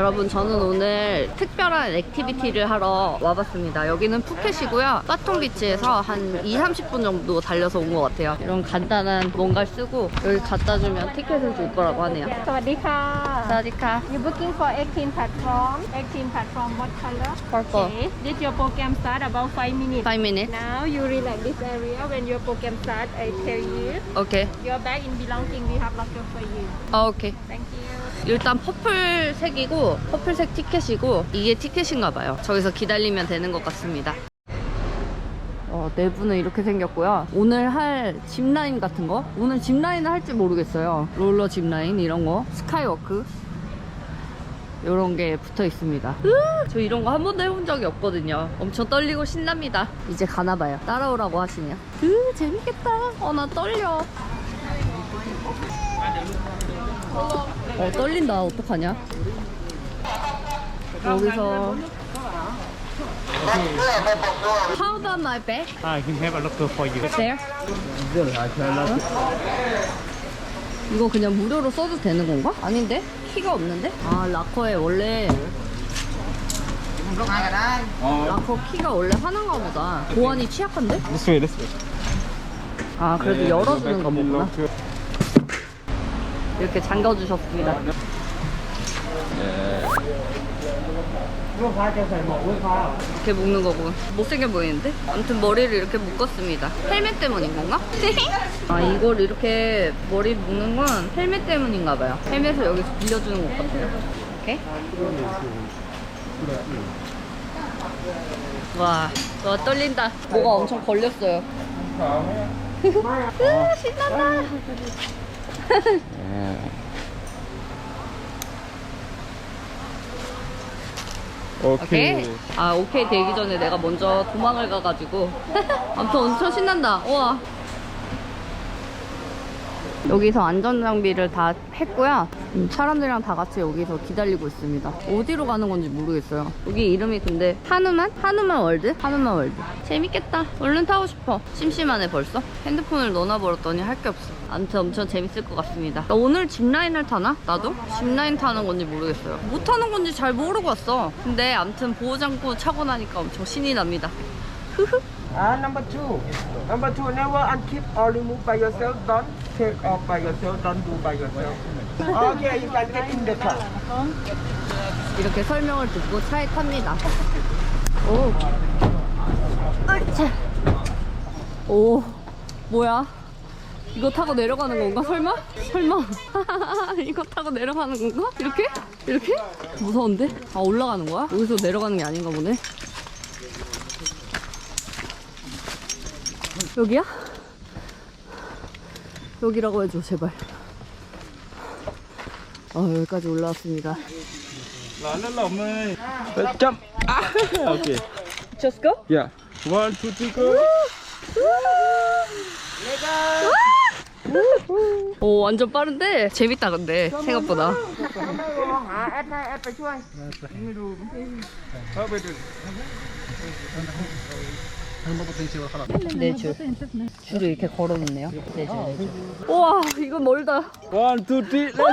여러분, 저는 오늘 특별한 액티비티를 하러 와봤습니다. 여기는 푸켓이고요. 빠통비치에서 한 20-30분 정도 달려서 온 것 같아요. 이런 간단한 뭔가를 쓰고 여기 갖다 주면 티켓을 줄 거라고 하네요. สวัสดีค่ะ 사디카. You booking for 18 platform. 18 platform what color? Purple. Okay. This your program start about 5 minutes. 5 minutes. Now you relax this area. When your program start, I tell you. 오케이. Your bag in belonging we have locker for you. 오케이. Thank you. 일단 퍼플색이고 퍼플색 티켓이고 이게 티켓인가 봐요. 저기서 기다리면 되는 것 같습니다. 내부는 이렇게 생겼고요. 오늘 할 짚라인 같은 거, 오늘 짚라인을 할지 모르겠어요. 롤러 짚라인 이런 거, 스카이워크 이런 게 붙어 있습니다. 저 이런 거 한 번도 해본 적이 없거든요. 엄청 떨리고 신납니다. 이제 가나봐요. 따라오라고 하시네요. 재밌겠다. 나 떨려. 떨린다. 어떡하냐? 여기서 How about my bag? I can have a locker for you. There? 이거 그냥 무료로 써도 되는 건가? 아닌데? 키가 없는데? 락커에 원래 락커 키가 원래 하나인가 보다. 보안이 취약한데? This way, this way. 그래도 열어주는 거 보구나. 이렇게 잠궈주셨습니다. 이렇게 묶는 거고. 못생겨 보이는데? 아무튼 머리를 이렇게 묶었습니다. 헬멧 때문인 건가? 이걸 이렇게 머리 묶는 건 헬멧 때문인가 봐요. 헬멧을 여기서 빌려주는 것 같아요. 이렇게. 와 떨린다. 뭐가 엄청 걸렸어요. 신난다. 오케이. 오케이 되기 전에 내가 먼저 도망을 가가지고 아무튼 엄청 신난다. 우와. 여기서 안전장비를 다 했고요. 사람들이랑 다 같이 여기서 기다리고 있습니다. 어디로 가는 건지 모르겠어요. 여기 이름이 근데 하누만 월드? 하누만 월드. 재밌겠다. 얼른 타고 싶어. 심심하네 벌써. 핸드폰을 넣어놔버렸더니 할 게 없어. 아무튼 엄청 재밌을 것 같습니다. 오늘 짚라인을 타나? 나도? 짚라인 타는 건지 모르겠어요. 못 타는 건지 잘 모르고 왔어. 근데 아무튼 보호장구 차고 나니까 엄청 신이 납니다. Number two, never unkeep or remove by yourself. Don't take off by yourself. Don't do by yourself. Okay, you can get in the car. 이렇게 설명을 듣고 차에 탑니다. 오, 뭐야? 이거 타고 내려가는 건가? 설마? 이거 타고 내려가는 건가? 이렇게? 무서운데? 올라가는 거야? 여기서 내려가는 게 아닌가 보네. 여기야? 여기라고 해줘 제발. 여기까지 올라왔습니다. Let's jump. Okay. Just go? Yeah. 1, 2, 3, go. 오 완전 빠른데 재밌다. 근데 생각보다. 네 줄. 줄을 이렇게 걸어놓네요. 네 줄. 우와 이건 멀다. 1, 2, 3, let's go.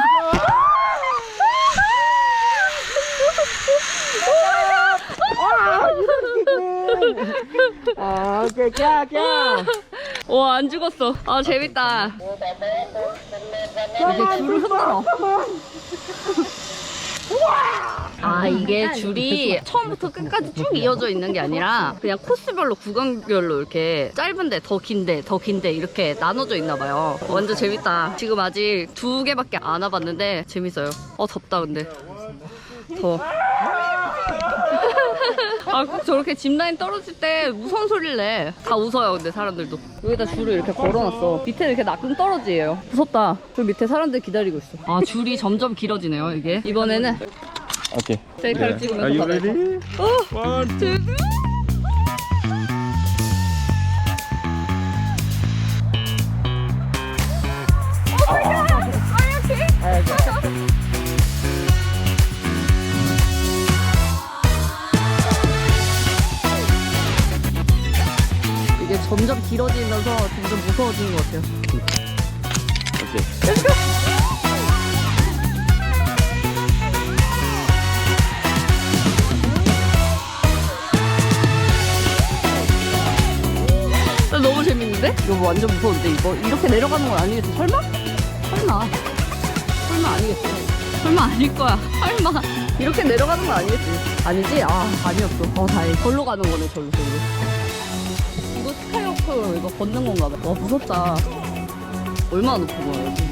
Okay, yeah. 와 안 죽었어. 재밌다. 이게 줄을 흔들어. 이게 줄이 처음부터 끝까지 쭉 이어져 있는 게 아니라 그냥 코스별로 구간별로 이렇게 짧은데 더 긴데 이렇게 나눠져 있나 봐요. 완전 재밌다. 지금 아직 2개밖에 안 와봤는데 재밌어요. 덥다 근데. 더워. 꼭 저렇게 짚라인 떨어질 때 무서운 소리를 내. 다 웃어요 근데 사람들도. 여기다 줄을 이렇게 걸어놨어. 밑에 이렇게 낙금 떨어지예요. 무섭다. 그 밑에 사람들 기다리고 있어. 줄이 점점 길어지네요 이게. 이번에는 Okay. 셀카를 찍으면서 Are you 받아야 돼. ready? 1, 2. 이게 점점 길어지면서 점점 무서워지는 것 같아요. Okay. 무서운데? 이거 완전 무서운데 이거? 이렇게 내려가는 건 아니겠지? 설마? 설마 아니겠지? 설마 아닐 거야. 설마 이렇게 내려가는 건 아니겠지? 아니지? 아 아니었어. 다행히 절로 가는 거네. 절로. 이거 스카이워크 이거 걷는 건가 봐. 와 무섭다. 얼마나 높은 거야 여기?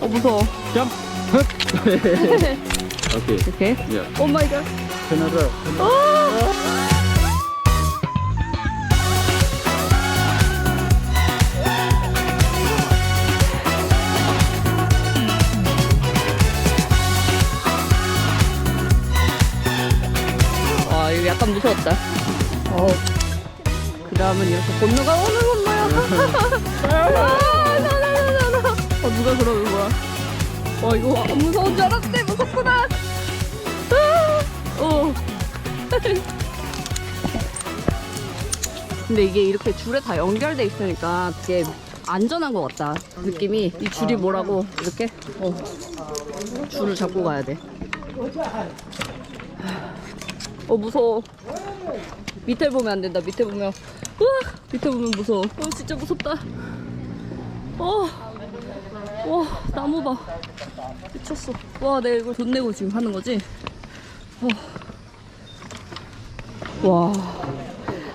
무서워. Jump. Okay. 이렇게? Yeah. 오 마이 갓. Turn around. 와 이거 약간 무서웠다. 그 다음은 이렇게 건너가 오는 건가요? 누가 그러는 거야? 와 이거 안 무서운 줄 알았는데 무섭구나. 근데 이게 이렇게 줄에 다 연결돼 있으니까 되게 안전한 것 같다. 느낌이 이 줄이 뭐라고 이렇게 줄을 잡고 가야 돼. 무서워. 밑에 보면 안 된다. 밑에 보면 밑에 보면 무서워. 진짜 무섭다. 와 나무 봐. 미쳤어. 와 내가 이걸 돈 내고 지금 하는 거지? 와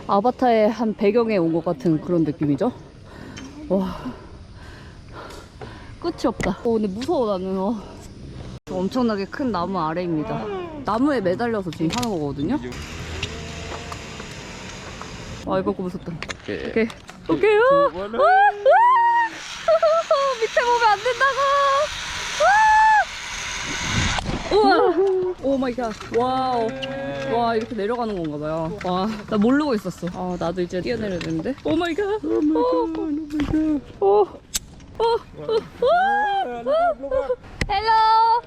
아바타의 한 배경에 온 것 같은 그런 느낌이죠? 와 끝이 없다. 근데 무서워 나는. 엄청나게 큰 나무 아래입니다. 나무에 매달려서 지금 하는 거거든요. 와 이거 무섭다. 오케이. 밑에 보면 안 된다고. 우와. 오 마이 갓. 와우. 와 이렇게 내려가는 건가 봐요. 와 나 모르고 있었어. 나도 이제 뛰어내려야 되는데. 오 마이 갓. 헬로.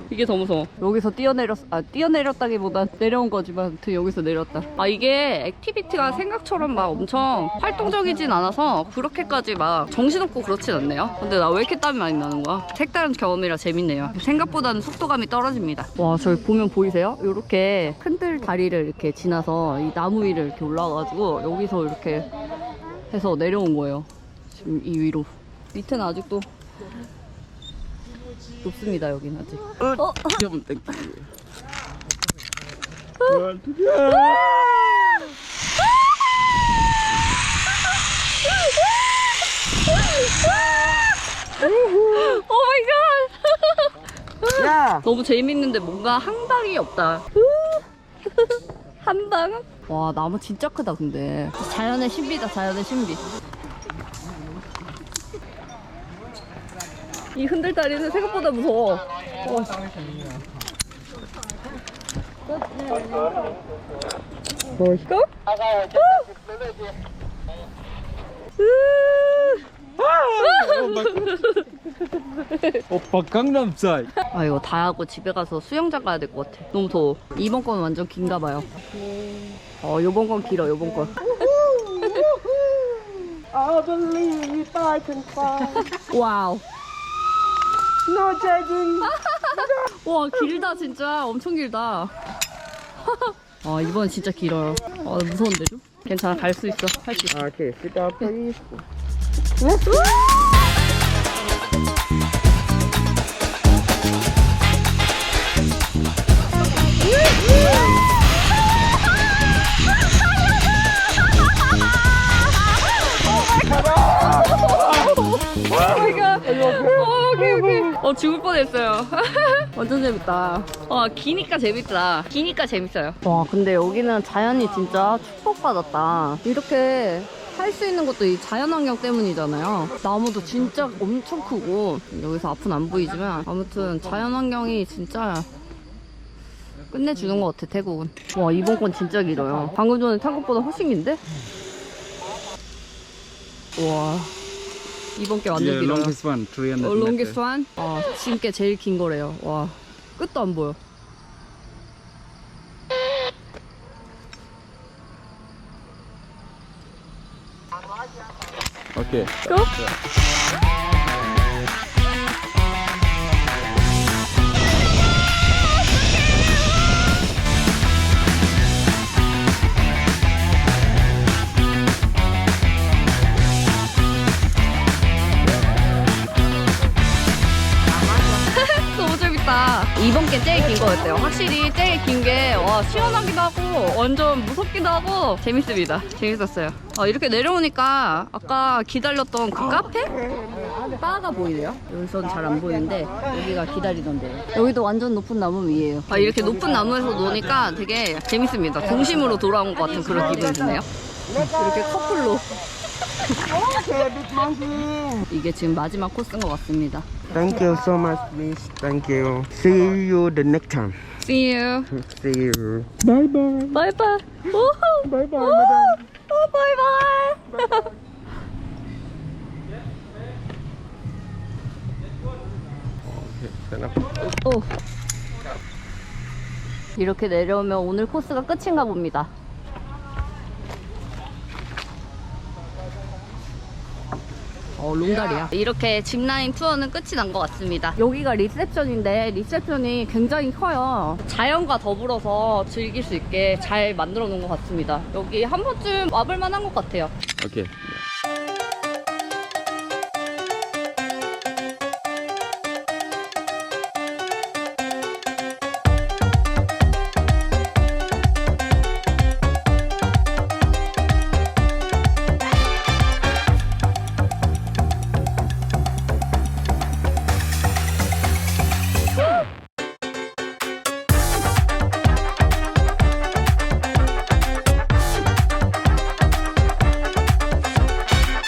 이게 더 무서워. 여기서 뛰어내렸다기보다 내려온 거지만 아무튼 여기서 내렸다. 이게 액티비티가 생각처럼 막 엄청 활동적이진 않아서 그렇게까지 막 정신없고 그렇진 않네요. 근데 나 왜 이렇게 땀이 많이 나는 거야? 색다른 경험이라 재밌네요. 생각보다는 속도감이 떨어집니다. 와 저기 보면 보이세요? 이렇게 큰들 다리를 이렇게 지나서 이 나무 위를 이렇게 올라가가지고 여기서 이렇게 해서 내려온 거예요. 지금 이 위로. 밑에는 아직도 높습니다. 여기는 아직. Jump. Thank you. 오 마이 갓. Yeah. 너무 재밌는데 뭔가 항방이 없다. 한방? 와 나무 진짜 크다 근데. 자연의 신비다. 자연의 신비. 이 흔들다리는 생각보다 무서워. 멋있고? Oppa Gangnam Style. 이거 다 하고 집에 가서 수영장 가야 될 것 같아. 너무 더워. 이번 건 완전 긴가 봐요. 요번 건 길어. 요번 건. I believe I can fly. 와우. No judging. 와 길다 진짜. 엄청 길다. 이번 진짜 길어요. 무서운데 좀? 괜찮아 갈 수 있어. 할 수 있어. Okay, sit down please. 오케이. 죽을 뻔했어요. 완전 재밌다. 기니까 재밌다. 기니까 재밌어요. 와, 근데 여기는 자연이 진짜 축복받았다. 이렇게 할 수 있는 것도 이 자연환경 때문이잖아요. 나무도 진짜 엄청 크고, 여기서 앞은 안 보이지만, 아무튼 자연환경이 진짜 끝내주는 것 같아, 태국은. 와, 이번 건 진짜 길어요. 방금 전에 탄 것보다 훨씬 긴데? 와. 이번 게 완전 길어요. Longest one, 300 longest one? 지금 게 제일 긴 거래요. 와, 끝도 안 보여. Okay. Go. 확실히 제일 긴 게 와 시원하기도 하고 완전 무섭기도 하고 재밌습니다. 재밌었어요. 이렇게 내려오니까 아까 기다렸던 그 카페? 바가 보이네요. 여기서는 잘 안 보이는데 여기가 기다리던데. 여기도 완전 높은 나무 위에요. 이렇게 높은 나무에서 노니까 되게 재밌습니다. 중심으로 돌아온 것 같은 그런 기분이 드네요. 이렇게 커플로. Okay, big monkey. 이게 지금 마지막 코스인 것 같습니다. Thank you so much, miss. Thank you. See you the next time. See you. See you. Bye bye. 바이바이. 오호. Bye bye, 오, madam. 바이바이. 오. 이렇게 내려오면 오늘 코스가 끝인가 봅니다. 롱다리야. 이렇게 짚라인 투어는 끝이 난 것 같습니다. 여기가 리셉션인데 리셉션이 굉장히 커요. 자연과 더불어서 즐길 수 있게 잘 만들어 놓은 것 같습니다. 여기 한 번쯤 와볼 만한 것 같아요. Okay.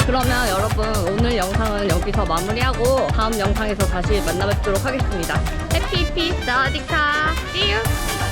그러면 여러분 오늘 영상은 여기서 마무리하고 다음 영상에서 다시 만나 뵙도록 하겠습니다. 해피 피스 사디카 See you!